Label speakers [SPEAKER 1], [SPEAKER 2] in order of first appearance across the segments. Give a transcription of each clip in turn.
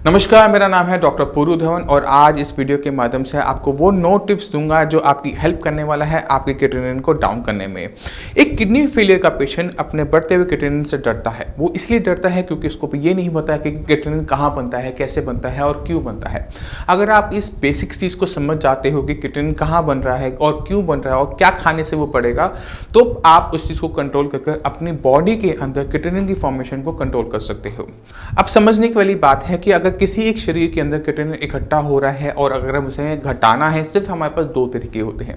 [SPEAKER 1] नमस्कार, मेरा नाम है डॉक्टर पूरू धवन और आज इस वीडियो के माध्यम से आपको वो 9 टिप्स दूंगा जो आपकी हेल्प करने वाला है आपके क्रिएटिनिन को डाउन करने में। एक किडनी फेलियर का पेशेंट अपने बढ़ते हुए क्रिएटिनिन से डरता है। वो इसलिए डरता है क्योंकि उसको ये नहीं पता कि क्रिएटिनिन कहाँ बनता है, कैसे बनता है और क्यों बनता है। अगर आप इस बेसिक्स चीज़ को समझ जाते हो कि क्रिएटिनिन कहाँ बन रहा है और क्यों बन रहा है और क्या खाने से वो पड़ेगा, तो आप उस चीज़ को कंट्रोल कर अपनी बॉडी के अंदर क्रिएटिनिन की फॉर्मेशन को कंट्रोल कर सकते हो। अब समझने की वाली बात है कि अगर किसी एक शरीर के अंदर क्रिएटिनिन इकट्ठा हो रहा है और अगर हम उसे घटाना है, सिर्फ हमारे पास 2 तरीके होते हैं।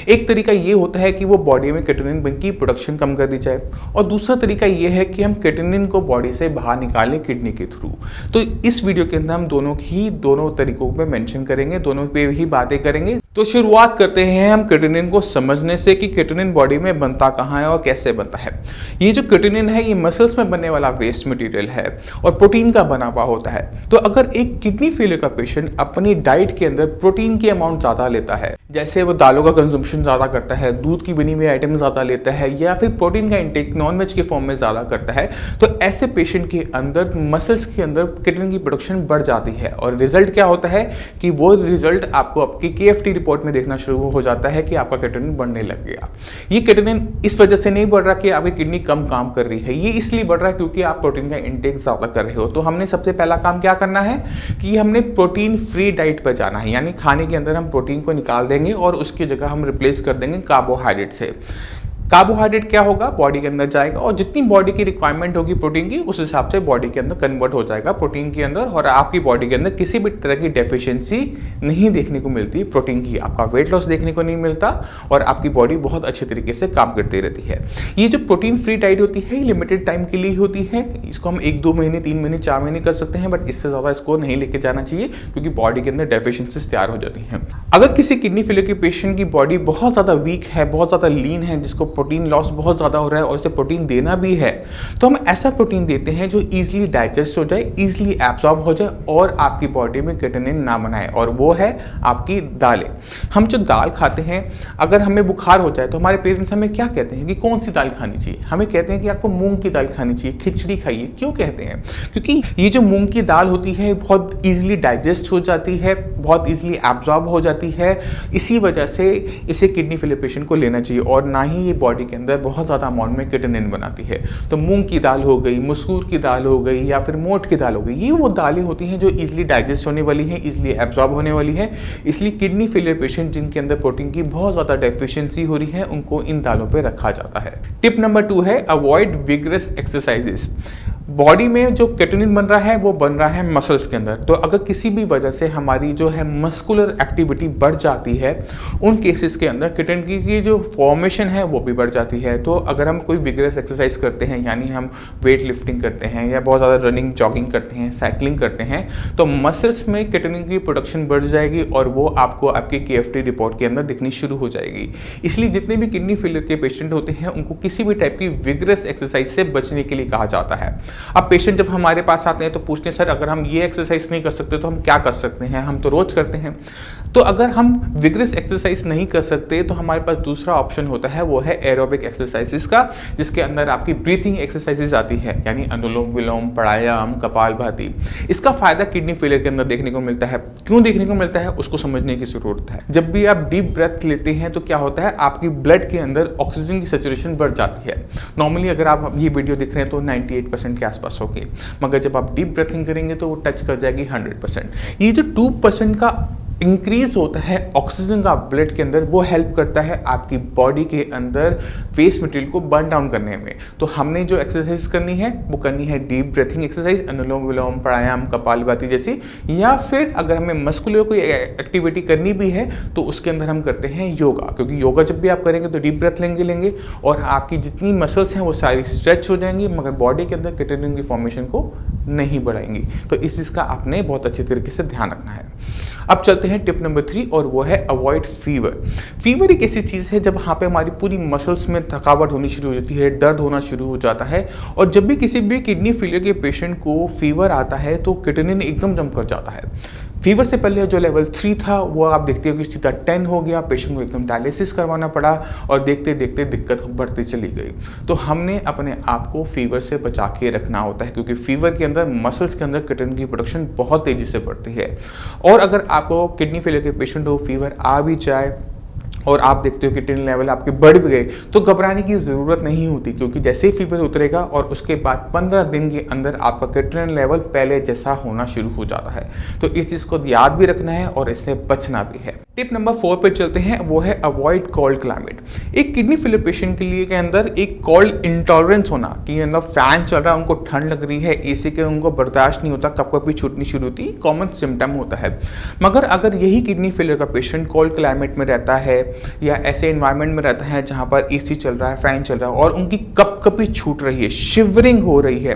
[SPEAKER 1] एक तरीका ये होता है कि वो बॉडी में क्रिएटिनिन की प्रोडक्शन कम कर दी जाए और दूसरा तरीका ये है कि हम क्रिएटिनिन को बॉडी से बाहर निकालें किडनी के थ्रू। तो इस वीडियो के अंदर हम दोनों तरीकों पे मेंशन करेंगे, दोनों पे ही बातें करेंगे। तो शुरुआत करते हैं हम क्रिएटिनिन को समझने से कि क्रिएटिनिन बॉडी में बनता कहाँ है और कैसे बनता है। ये जो क्रिएटिनिन है ये मसल्स में बनने वाला वेस्ट मटेरियल है और प्रोटीन का बना हुआ होता है। तो अगर एक किडनी फेलियर का पेशेंट अपनी डाइट के अंदर प्रोटीन की अमाउंट ज़्यादा लेता है, जैसे वो दालों का कंजम्पशन ज़्यादा करता है, दूध की बनी हुई आइटम ज़्यादा लेता है या फिर प्रोटीन का इंटेक नॉनवेज के फॉर्म में ज़्यादा करता है, तो ऐसे पेशेंट के अंदर मसल्स के अंदर क्रिएटिनिन की प्रोडक्शन बढ़ जाती है और रिजल्ट क्या होता है कि वो रिजल्ट आपको आपकी KFT रिपोर्ट में देखना शुरू हो जाता है कि आपका क्रिएटिनिन बढ़ने लग गया। ये क्रिएटिनिन इस वजह से नहीं बढ़ रहा कि आपकी किडनी कम काम कर रही है, ये इसलिए बढ़ रहा है क्योंकि आप प्रोटीन का इंटेक ज़्यादा कर रहे हो। तो हमने सबसे पहला काम क्या करना है कि हमने प्रोटीन फ्री डाइट पर जाना है, यानी खाने के अंदर हम प्रोटीन को निकाल देंगे और उसकी जगह हम रिप्लेस कर देंगे कार्बोहाइड्रेट से। कार्बोहाइड्रेट क्या होगा, बॉडी के अंदर जाएगा और जितनी बॉडी की रिक्वायरमेंट होगी प्रोटीन की, उस हिसाब से बॉडी के अंदर कन्वर्ट हो जाएगा प्रोटीन के अंदर और आपकी बॉडी के अंदर किसी भी तरह की डेफिशिएंसी नहीं देखने को मिलती प्रोटीन की। आपका वेट लॉस देखने को नहीं मिलता और आपकी बॉडी बहुत अच्छे तरीके से काम करती रहती है। ये जो प्रोटीन फ्री डाइट होती है लिमिटेड टाइम के लिए होती है। इसको हम 1-2 महीने, 3 महीने, 4 महीने कर सकते हैं, बट इससे ज़्यादा इसको नहीं लेके जाना चाहिए क्योंकि बॉडी के अंदर डेफिशिएंसीज तैयार हो जाती हैं। अगर किसी किडनी फेलियर के पेशेंट की बॉडी बहुत ज़्यादा वीक है, बहुत ज़्यादा लीन है, जिसको प्रोटीन लॉस बहुत ज़्यादा हो रहा है और इसे प्रोटीन देना भी है, तो हम ऐसा प्रोटीन देते हैं जो इजीली डाइजेस्ट हो जाए, इजीली एब्जॉर्ब हो जाए और आपकी बॉडी में क्रिएटिनिन ना बनाए, और वो है आपकी दालें। हम जो दाल खाते हैं, अगर हमें बुखार हो जाए तो हमारे पेरेंट्स हमें क्या कहते हैं कि कौन सी दाल खानी चाहिए? हमें कहते हैं कि आपको मूंग की दाल खानी चाहिए, खिचड़ी खाइए। क्यों कहते हैं? क्योंकि ये जो मूंग की दाल होती है बहुत ईजिली डाइजेस्ट हो जाती है, बहुत ईजिली एब्जॉर्ब हो जाती है। इसी वजह से इसे किडनी फेलियर पेशेंट को लेना चाहिए और ना ही ये बॉडी के अंदर बहुत ज़्यादा अमाउंट में क्रिएटिनिन बनाती है। तो मूंग की दाल हो गई, मसूर की दाल हो गई या फिर मोठ की दाल हो गई, ये वो दालें होती हैं जो इजीली डाइजेस्ट होने वाली हैं, इजीली एब्जॉर्ब होने वाली है। इसलिए किडनी फेलियर पेशेंट जिनके अंदर प्रोटीन की बहुत ज़्यादा डेफिशिएंसी हो रही है, उनको इन दालों पर रखा जाता है। टिप नंबर 2 है अवॉइड विगरस एक्सरसाइजेस। बॉडी में जो क्रिएटिनिन बन रहा है वो बन रहा है मसल्स के अंदर। तो अगर किसी भी वजह से हमारी जो है मस्कुलर एक्टिविटी बढ़ जाती है, उन केसेस के अंदर क्रिएटिनिन की जो फॉर्मेशन है वो भी बढ़ जाती है। तो अगर हम कोई विगरस एक्सरसाइज करते हैं, यानी हम वेट लिफ्टिंग करते हैं या बहुत ज़्यादा रनिंग, जॉगिंग करते हैं, साइकिलिंग करते हैं, तो मसल्स में क्रिएटिनिन की प्रोडक्शन बढ़ जाएगी और वो आपको आपकी KFT रिपोर्ट के अंदर दिखनी शुरू हो जाएगी। इसलिए जितने भी किडनी फेलियर के पेशेंट होते हैं उनको किसी भी टाइप की विगरस एक्सरसाइज से बचने के लिए कहा जाता है। अब पेशेंट जब हमारे पास आते हैं तो पूछते हैं, सर अगर हम ये एक्सरसाइज नहीं कर सकते तो हम क्या कर सकते हैं? हम तो रोज करते हैं। तो अगर हम विगरस एक्सरसाइज नहीं कर सकते तो हमारे पास दूसरा ऑप्शन होता है, वो है एरोबिक एक्सरसाइजेस का, जिसके अंदर आपकी ब्रीथिंग एक्सरसाइजेस आती है, यानी अनुलोम विलोम, प्राणायाम, कपालभाति। इसका फायदा किडनी फेलियर के अंदर देखने को मिलता है। क्यों देखने को मिलता है उसको समझने की जरूरत है। जब भी आप डीप ब्रेथ लेते हैं तो क्या होता है, आपकी ब्लड के अंदर ऑक्सीजन की सैचुरेशन बढ़ जाती है। नॉर्मली अगर आप ये वीडियो देख रहे हैं तो 98% के आसपास होगी, मगर जब आप डीप ब्रीथिंग करेंगे तो वो टच कर जाएगी 100%। ये जो 2% का इंक्रीज होता है ऑक्सीजन का ब्लड के अंदर, वो हेल्प करता है आपकी बॉडी के अंदर वेस्ट मटेरियल को बर्न डाउन करने में। तो हमने जो एक्सरसाइज करनी है वो करनी है डीप ब्रीथिंग एक्सरसाइज, अनुलोम विलोम, प्राणायाम, कपालभाति जैसी, या फिर अगर हमें मस्कुलर कोई एक्टिविटी करनी भी है तो उसके अंदर हम करते हैं योगा। क्योंकि योगा जब भी आप करेंगे तो डीप ब्रेथ लेंगे और आपकी जितनी मसल्स हैं वो सारी स्ट्रेच हो जाएंगी, मगर बॉडी के अंदर क्रिएटिनिन की फॉर्मेशन को नहीं बढ़ाएंगी। तो इस चीज़ का आपने बहुत अच्छे तरीके से ध्यान रखना है। अब चलते हैं टिप नंबर 3 और वो है अवॉइड फीवर। फीवर एक ऐसी चीज़ है जब वहाँ पे हमारी पूरी मसल्स में थकावट होनी शुरू हो जाती है, दर्द होना शुरू हो जाता है, और जब भी किसी भी किडनी फेलियर के पेशेंट को फीवर आता है तो क्रिएटिनिन एकदम जम कर जाता है। फीवर से पहले जो लेवल 3 था वो आप देखते हो कि सीधा 10 हो गया, पेशेंट को एकदम डायलिसिस करवाना पड़ा और देखते देखते दिक्कत बढ़ती चली गई। तो हमने अपने आप को फीवर से बचा के रखना होता है, क्योंकि फीवर के अंदर मसल्स के अंदर क्रिएटिनिन की प्रोडक्शन बहुत तेज़ी से बढ़ती है। और अगर आपको किडनी फेलियर के पेशेंट हो, फीवर आ भी जाए और आप देखते हो कि क्रिएटिनिन लेवल आपके बढ़ भी गए, तो घबराने की ज़रूरत नहीं होती, क्योंकि जैसे ही फीवर उतरेगा और उसके बाद 15 दिन के अंदर आपका क्रिएटिनिन लेवल पहले जैसा होना शुरू हो जाता है। तो इस चीज़ को याद भी रखना है और इससे बचना भी है। टिप नंबर 4 पे चलते हैं, वो है अवॉइड कोल्ड क्लाइमेट। एक किडनी फेलियर पेशेंट के लिए के अंदर एक कोल्ड इंटॉलरेंस होना, कि मतलब फैन चल रहा है, उनको ठंड लग रही है, एसी के उनको बर्दाश्त नहीं होता, कब कभी छूटनी शुरू होती, कॉमन सिम्टम होता है। मगर अगर यही किडनी फेलियर का पेशेंट कोल्ड क्लाइमेट में रहता है या ऐसे एनवायरनमेंट में रहता है जहाँ पर एसी चल रहा है, फैन चल रहा है और उनकी कपकपी छूट रही है, शिवरिंग हो रही है,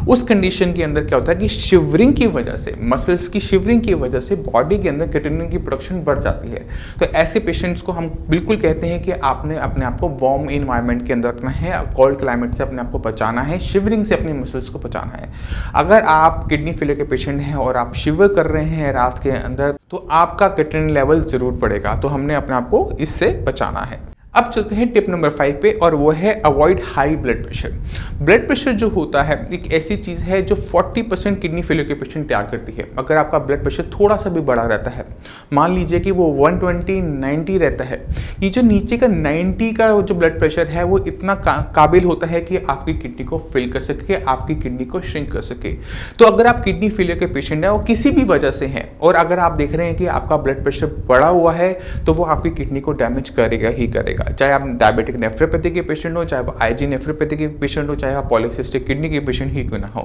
[SPEAKER 1] उस कंडीशन के अंदर क्या होता है कि शिवरिंग की वजह से, मसल्स की शिवरिंग की वजह से बॉडी के अंदर क्रिएटिनिन की प्रोडक्शन बढ़ जाती है। तो ऐसे पेशेंट्स को हम बिल्कुल कहते हैं कि आपने अपने आप को वार्म एनवायरनमेंट के अंदर रखना है, कोल्ड क्लाइमेट से अपने आप को बचाना है, शिवरिंग से अपने मसल्स को बचाना है। अगर आप किडनी फेलियर के पेशेंट हैं और आप शिवर कर रहे हैं रात के अंदर, तो आपका क्रिएटिनिन लेवल जरूर बढ़ेगा। तो हमने अपने आप को इससे बचाना है। अब चलते हैं टिप नंबर 5 पे, और वो है avoid high blood pressure. Blood pressure जो होता है एक ऐसी चीज़ है जो 40% किडनी फेलियर के पेशेंट त्याग करती है। अगर आपका ब्लड प्रेशर थोड़ा सा भी बढ़ा रहता है, मान लीजिए कि वो 120 90 रहता है, ये जो नीचे का 90 का जो ब्लड प्रेशर है वो इतना काबिल होता है कि आपकी किडनी को फिल कर सके, आपकी किडनी को श्रिंक कर सके। तो अगर आप किडनी फेलियर के पेशेंट हैं और किसी भी वजह से हैं, और अगर आप देख रहे हैं कि आपका ब्लड प्रेशर बढ़ा हुआ है, तो वो आपकी किडनी को डैमेज करेगा ही करेगा। चाहे आप डायबिटिक नेफ्रोपैथी के पेशेंट हो, चाहे आप आईजी नेफ्रोपैथी के पेशेंट हो, चाहे आप पॉलीसिस्टिक किडनी के पेशेंट ही क्यों ना हो,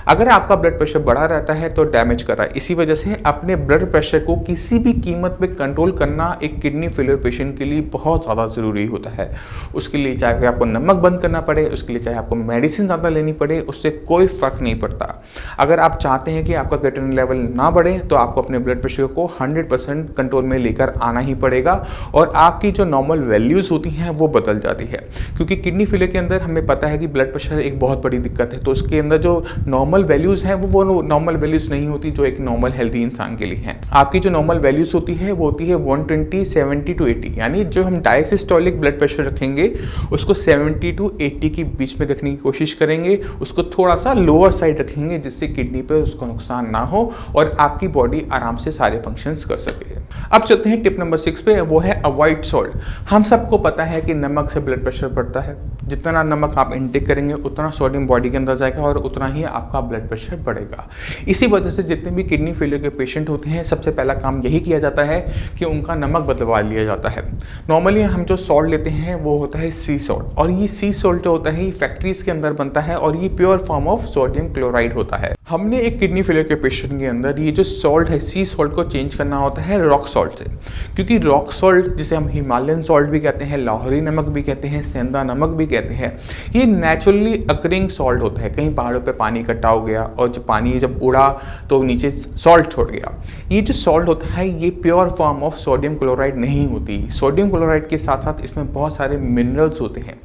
[SPEAKER 1] अगर आपका ब्लड प्रेशर बढ़ा रहता है तो डैमेज कर रहा है। इसी वजह से अपने ब्लड प्रेशर को किसी भी कीमत पे कंट्रोल करना एक किडनी फेलियर पेशेंट के लिए बहुत ज़्यादा ज़रूरी होता है। उसके लिए चाहे आपको नमक बंद करना पड़े, उसके लिए चाहे आपको मेडिसिन ज़्यादा लेनी पड़े, उससे कोई फ़र्क नहीं पड़ता। अगर आप चाहते हैं कि आपका क्रिएटिनिन लेवल ना बढ़े, तो आपको अपने ब्लड प्रेशर को 100% कंट्रोल में लेकर आना ही पड़ेगा, और आपकी जो नॉर्मल वैल्यूज़ होती हैं वो बदल जाती है। क्योंकि किडनी फेलियर के अंदर हमें पता है कि ब्लड प्रेशर एक बहुत बड़ी दिक्कत है, तो उसके अंदर जो नॉर्मल वैल्यूज़ हैं वो नॉर्मल वैल्यूज़ नहीं होती जो एक नॉर्मल हेल्दी इंसान के लिए हैं। आपकी जो नॉर्मल वैल्यूज़ होती है वो होती है 120 70 to 80, यानी जो हम डायसिस्टोलिक ब्लड प्रेशर रखेंगे उसको 70 to 80 के बीच में रखने की कोशिश करेंगे, उसको थोड़ा सा लोअर साइड रखेंगे जिससे किडनी पे उसको नुकसान ना हो और आपकी बॉडी आराम से सारे फंक्शंस कर सके। अब चलते हैं टिप नंबर 6 पे, वो है अवॉइड सॉल्ट। हम सबको पता है कि नमक से ब्लड प्रेशर बढ़ता है, जितना नमक आप इंटेक करेंगे उतना सोडियम बॉडी के अंदर जाएगा और उतना ही आपका ब्लड प्रेशर बढ़ेगा। इसी वजह से जितने भी किडनी फेलियर के पेशेंट होते हैं, सबसे पहला काम यही किया जाता है कि उनका नमक बदलवा लिया जाता है। नॉर्मली हम जो सॉल्ट लेते हैं वो होता है सी सॉल्ट, और ये सी सॉल्ट जो होता है फैक्ट्रीज के अंदर बनता है और ये pure form of sodium chloride होता है। हमने एक किडनी फेलियर के पेशेंट के अंदर ये जो सॉल्ट है सी सॉल्ट को चेंज करना होता है रॉक सॉल्ट से, क्योंकि रॉक सॉल्ट जिसे हम हिमालयन सॉल्ट भी कहते हैं, लाहौरी नमक भी कहते हैं, सेंधा नमक भी कहते हैं, ये नेचुरली अकरिंग सॉल्ट होता है। कहीं पहाड़ों पे पानी इकट्ठा हो गया और जब पानी उड़ा तो नीचे सॉल्ट छोड़ गया। ये जो सॉल्ट होता है ये pure form of sodium chloride नहीं होती। सोडियम क्लोराइड के साथ साथ इसमें बहुत सारे मिनरल्स होते हैं।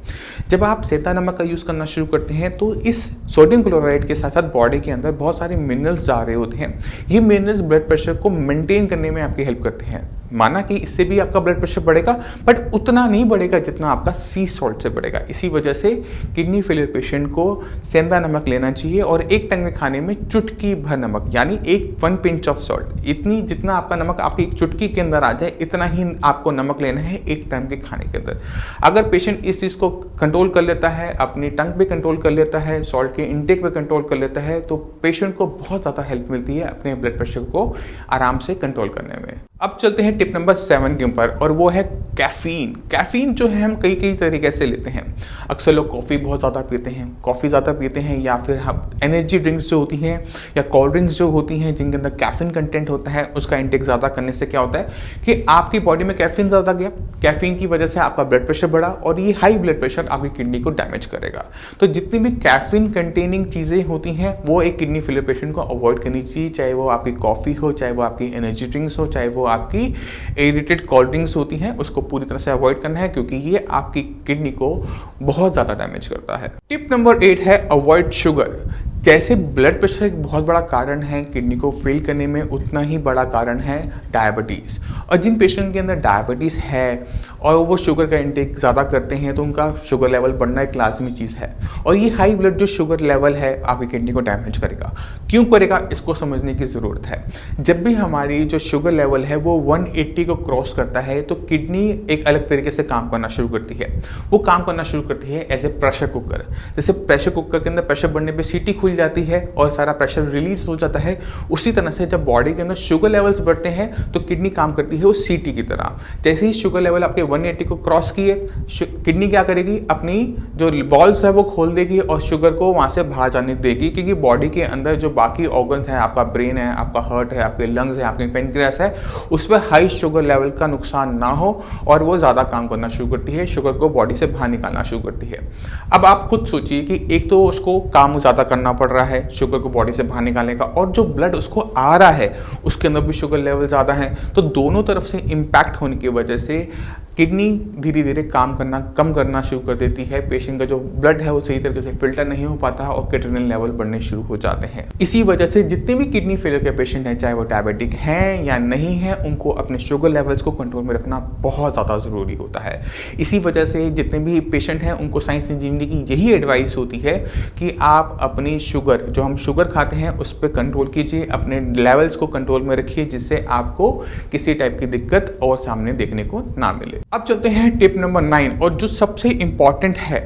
[SPEAKER 1] जब आप सेंधा नमक का यूज़ करना शुरू करते हैं तो इस सोडियम क्लोराइड के साथ साथ बॉडी के अंदर बहुत सारे मिनरल्स जा रहे होते हैं। ये मिनरल्स ब्लड प्रेशर को मेंटेन करने में आपकी हेल्प करते हैं। माना कि इससे भी आपका ब्लड प्रेशर बढ़ेगा, बट उतना नहीं बढ़ेगा जितना आपका सी सॉल्ट से बढ़ेगा। इसी वजह से किडनी फेलियर पेशेंट को सेंधा नमक लेना चाहिए और एक टंग में खाने में चुटकी भर नमक, यानी 1 पिंच ऑफ सॉल्ट, इतनी जितना आपका नमक आपकी एक चुटकी के अंदर आ जाए इतना ही आपको नमक लेना है एक टाइम के खाने के अंदर। अगर पेशेंट इस चीज़ को कंट्रोल कर लेता है, अपनी टंग पे कंट्रोल कर लेता है, सॉल्ट के इंटेक पे कंट्रोल कर लेता है, तो पेशेंट को बहुत ज़्यादा हेल्प मिलती है अपने ब्लड प्रेशर को आराम से कंट्रोल करने में। अब चलते हैं टिप नंबर 7 के ऊपर, और वो है कैफीन। कैफीन जो है हम कई तरीके से लेते हैं। अक्सर लोग कॉफ़ी बहुत ज़्यादा पीते हैं, कॉफ़ी ज़्यादा पीते हैं, या फिर हम एनर्जी ड्रिंक्स जो होती हैं या कोल्ड ड्रिंक्स जो होती हैं जिनके अंदर कैफीन कंटेंट होता है, उसका इंटेक ज़्यादा करने से क्या होता है कि आपकी बॉडी में कैफीन ज़्यादा गया, कैफीन की वजह से आपका ब्लड प्रेशर बढ़ा और ये हाई ब्लड प्रेशर आपकी किडनी को डैमेज करेगा। तो जितनी भी कैफीन कंटेनिंग चीज़ें होती हैं वो एक किडनी फेलियर पेशेंट को अवॉइड करनी चाहिए, चाहे वो आपकी कॉफ़ी हो, चाहे वो आपकी एनर्जी ड्रिंक्स हो, चाहे वो आपकी एरिटेड कोल्ड ड्रिंक्स होती हैं, उसको पूरी तरह से अवॉइड करना है क्योंकि ये आपकी किडनी को बहुत ज़्यादा डैमेज करता है। टिप नंबर 8 है अवॉइड शुगर। जैसे ब्लड प्रेशर एक बहुत बड़ा कारण है किडनी को फेल करने में, उतना ही बड़ा कारण है डायबिटीज़। और जिन पेशेंट के अंदर डायबिटीज़ है और वो शुगर का इंटेक ज़्यादा करते हैं तो उनका शुगर लेवल बढ़ना एक लाजमी चीज़ है। और ये हाई ब्लड जो शुगर लेवल है आपकी किडनी को डैमेज करेगा। क्यों करेगा, इसको समझने की ज़रूरत है। जब भी हमारी जो शुगर लेवल है वो 180 को क्रॉस करता है तो किडनी एक अलग तरीके से काम करना शुरू करती है। वो काम करना शुरू करती है एज ए प्रेशर कुकर। जैसे प्रेशर कुकर के अंदर प्रेशर बढ़ने पे सीटी खुल जाती है और सारा प्रेशर रिलीज हो जाता है, उसी तरह से जब बॉडी के अंदर शुगर लेवल्स बढ़ते हैं तो किडनी काम करती है उस सीटी की तरह। जैसे ही शुगर लेवल आपके 180 को क्रॉस किए, किडनी क्या करेगी, अपनी जो वॉल्व्स है वो खोल देगी और शुगर को वहाँ से बाहर जाने देगी, क्योंकि बॉडी के अंदर जो बाकी ऑर्गन्स हैं, आपका ब्रेन है, आपका हार्ट है, आपके लंग्स है, आपके पेनक्रियास है, उस पर हाई शुगर लेवल का नुकसान ना हो और वो ज़्यादा काम करना शुरू करती है, शुगर को बॉडी से बाहर निकालना शुरू करती है। अब आप खुद सोचिए कि एक तो उसको काम ज़्यादा करना पड़ रहा है शुगर को बॉडी से बाहर निकालने का, और जो ब्लड उसको आ रहा है उसके अंदर भी शुगर लेवल ज़्यादा है। तो दोनों तरफ से इम्पैक्ट होने की वजह से किडनी धीरे धीरे काम करना कम करना शुरू कर देती है। पेशेंट का जो ब्लड है वो सही तरीके से फिल्टर नहीं हो पाता और क्रिएटिनिन लेवल बढ़ने शुरू हो जाते हैं। इसी वजह से जितने भी किडनी फेलियर के पेशेंट हैं, चाहे वो डायबिटिक हैं या नहीं हैं, उनको अपने शुगर लेवल्स को कंट्रोल में रखना बहुत ज़्यादा ज़रूरी होता है। इसी वजह से जितने भी पेशेंट हैं उनको साइंस इंजीनियरिंग की यही एडवाइस होती है कि आप अपनी शुगर, जो हम शुगर खाते हैं, उस पर कंट्रोल कीजिए, अपने लेवल्स को कंट्रोल में रखिए, जिससे आपको किसी टाइप की दिक्कत और सामने देखने को ना मिले। अब चलते हैं टिप नंबर 9, और जो सबसे इंपॉर्टेंट है।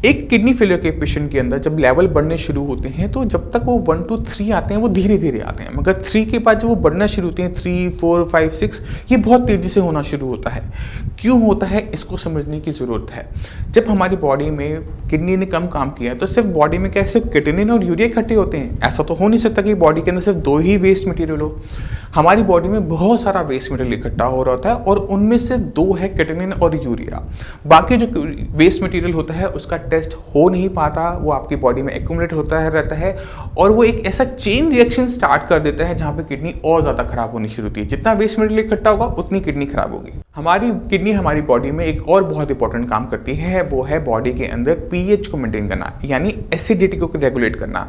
[SPEAKER 1] एक किडनी फेलियर के पेशेंट के अंदर जब लेवल बढ़ने शुरू होते हैं तो जब तक वो 1 to 3 आते हैं वो धीरे धीरे आते हैं, मगर 3 के बाद जब वो बढ़ना शुरू होते हैं 3, 4, 5, 6, ये बहुत तेज़ी से होना शुरू होता है। क्यों होता है, इसको समझने की ज़रूरत है। जब हमारी बॉडी में किडनी ने कम काम किया तो सिर्फ बॉडी में क्या सिर्फ क्रिएटिनिन और यूरिया इकट्ठे होते हैं? ऐसा तो हो नहीं सकता कि बॉडी के अंदर सिर्फ 2 ही वेस्ट मटेरियल हो। हमारी बॉडी में बहुत सारा वेस्ट मटेरियल इकट्ठा हो रहा होता है और उनमें से 2 है क्रिएटिनिन और यूरिया। बाकी जो वेस्ट मटेरियल होता है उसका टेस्ट हो नहीं पाता, वो आपकी बॉडी में एक्यूमुलेट होता है रहता है और वो एक ऐसा चेन रिएक्शन स्टार्ट कर देता है जहाँ पे किडनी और ज़्यादा खराब होनी शुरू होती है। जितना वेस्ट मटेरियल इकट्ठा होगा उतनी किडनी खराब होगी। हमारी किडनी हमारी बॉडी में एक और बहुत इंपॉर्टेंट काम करती है, वो है बॉडी के अंदर पीएच को मेंटेन करना, यानी एसिडिटी को रेगुलेट करना।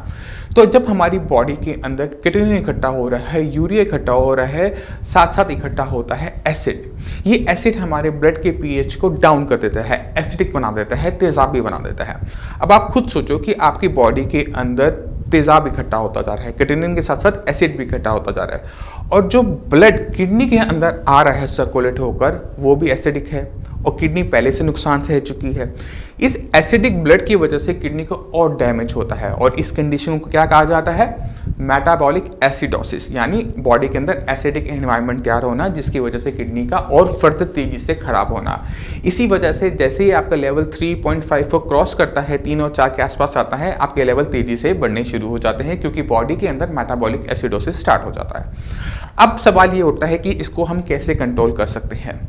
[SPEAKER 1] तो जब हमारी बॉडी के अंदर क्रिएटिनिन इकट्ठा हो रहा है, यूरिया इकट्ठा हो रहा है, साथ साथ इकट्ठा होता है एसिड। ये एसिड हमारे ब्लड के पीएच को डाउन कर देता है, एसिडिक बना देता है, तेजाबी बना देता है। अब आप खुद सोचो कि आपकी बॉडी के अंदर तेजाब इकट्ठा होता जा रहा है, क्रिएटिनिन के साथ साथ एसिड भी इकट्ठा होता जा रहा है, और जो ब्लड किडनी के अंदर आ रहा है सर्कुलेट होकर वो भी एसिडिक है और किडनी पहले से नुकसान सह चुकी है। इस एसिडिक ब्लड की वजह से किडनी को और डैमेज होता है और इस कंडीशन को क्या कहा जाता है, मेटाबॉलिक एसिडोसिस, यानी बॉडी के अंदर एसिडिक एनवायरनमेंट तैयार होना जिसकी वजह से किडनी का और फर्दर तेजी से खराब होना। इसी वजह से जैसे ही आपका लेवल 3.5 को क्रॉस करता है, 3 और 4 के आसपास आता है, आपके लेवल तेजी से बढ़ने शुरू हो जाते हैं क्योंकि बॉडी के अंदर मेटाबॉलिक एसिडोसिस स्टार्ट हो जाता है। अब सवाल ये उठता है कि इसको हम कैसे कंट्रोल कर सकते हैं,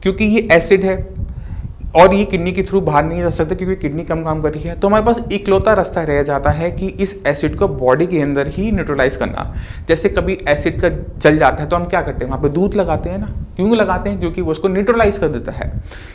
[SPEAKER 1] क्योंकि ये एसिड है और ये किडनी के थ्रू बाहर नहीं जा सकता क्योंकि किडनी कम काम कर रही है। तो हमारे पास इकलौता रास्ता रह जाता है कि इस एसिड को बॉडी के अंदर ही न्यूट्रलाइज करना। जैसे कभी एसिड का जल जाता है तो हम क्या करते हैं, वहाँ पे दूध लगाते हैं ना। क्यों लगाते हैं, क्योंकि वो उसको न्यूट्रलाइज कर देता है।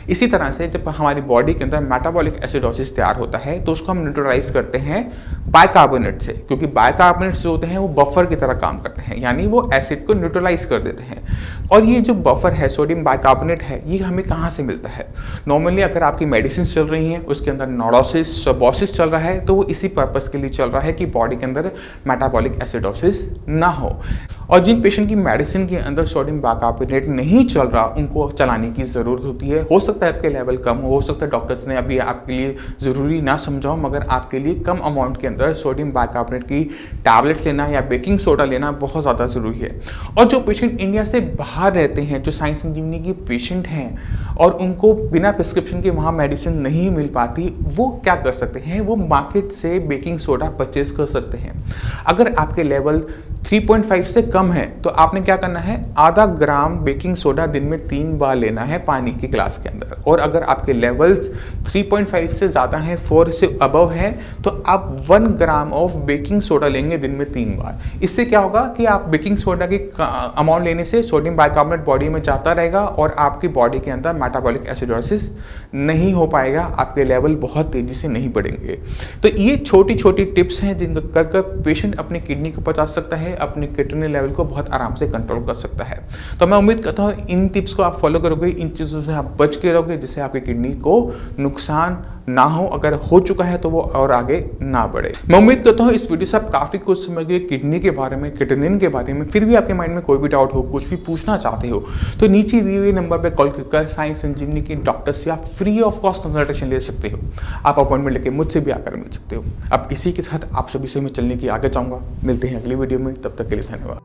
[SPEAKER 1] इसी तरह से जब हमारी बॉडी के अंदर मेटाबॉलिक एसिडोसिस तैयार होता है तो उसको हम न्यूट्रलाइज करते हैं बाइकार्बोनेट से, क्योंकि बाइकार्बोनेट्स जो होते हैं वो बफर की तरह काम करते हैं, यानी वो एसिड को न्यूट्रलाइज कर देते हैं। और ये जो बफर है, सोडियम बाइकार्बोनेट है, ये हमें कहाँ से मिलता है? नॉर्मली अगर आपकी मेडिसिन चल रही हैं उसके अंदर नोडोसिस, सबोसिस चल रहा है तो वो इसी पर्पस के लिए चल रहा है कि बॉडी के अंदर मेटाबॉलिक एसिडोसिस ना हो। और जिन पेशेंट की मेडिसिन के अंदर सोडियम बाइकार्बोनेट नहीं चल रहा, उनको चलाने की ज़रूरत होती है। हो सकता है आपके लेवल कम हो सकता है डॉक्टर्स ने अभी आपके लिए ज़रूरी ना समझाओ, मगर आपके लिए कम अमाउंट के अंदर सोडियम बाइकार्बोनेट की टैबलेट्स लेना या बेकिंग सोडा लेना बहुत ज़्यादा ज़रूरी है। और जो पेशेंट इंडिया से बाहर रहते हैं, जो साइंस इंजीनियरिंग के पेशेंट हैं और उनको बिना प्रिस्क्रिप्शन के वहाँ मेडिसिन नहीं मिल पाती, वो क्या कर सकते हैं, वो मार्केट से बेकिंग सोडा परचेज कर सकते हैं। अगर आपके लेवल 3.5 से कम है तो आपने क्या करना है, आधा ग्राम बेकिंग सोडा दिन में 3 बार लेना है पानी की ग्लास के अंदर। और अगर आपके लेवल्स 3.5 से ज़्यादा है, 4 से अबव है, तो आप 1 ग्राम ऑफ बेकिंग सोडा लेंगे दिन में 3 बार। इससे क्या होगा कि आप बेकिंग सोडा की अमाउंट लेने से सोडियम बाइकार्बोनेट बॉडी में जाता रहेगा और आपकी बॉडी के अंदर मेटाबॉलिक एसिडोसिस नहीं हो पाएगा, आपके लेवल बहुत तेज़ी से नहीं बढ़ेंगे। तो ये छोटी छोटी टिप्स हैं जिनको कर कर पेशेंट अपनी किडनी को बचा सकता है, अपने क्रिएटिनिन लेवल को बहुत आराम से कंट्रोल कर सकता है। तो मैं उम्मीद करता हूँ इन टिप्स को आप फॉलो करोगे, इन चीज़ों से आप बच के रहोगे, जिससे आपकी किडनी को नुकसान ना हो, अगर हो चुका है तो वो और आगे ना बढ़े। मैं उम्मीद करता हूँ इस वीडियो से आप काफ़ी कुछ समझ गए किडनी के बारे में, क्रिएटिनिन के बारे में। फिर भी आपके माइंड में कोई भी डाउट हो, कुछ भी पूछना चाहते हो, तो नीचे दिए हुए नंबर पर कॉल कर साइंस संजीवनी के डॉक्टर से आप फ्री ऑफ कॉस्ट कंसल्टेशन ले सकते हो। आप अपॉइंटमेंट लेके मुझसे भी आकर मिल सकते हो। अब इसी के साथ आप सभी से मैं चलने की आगे चाहूँगा। मिलते हैं अगली वीडियो में, तब तक के लिए धन्यवाद।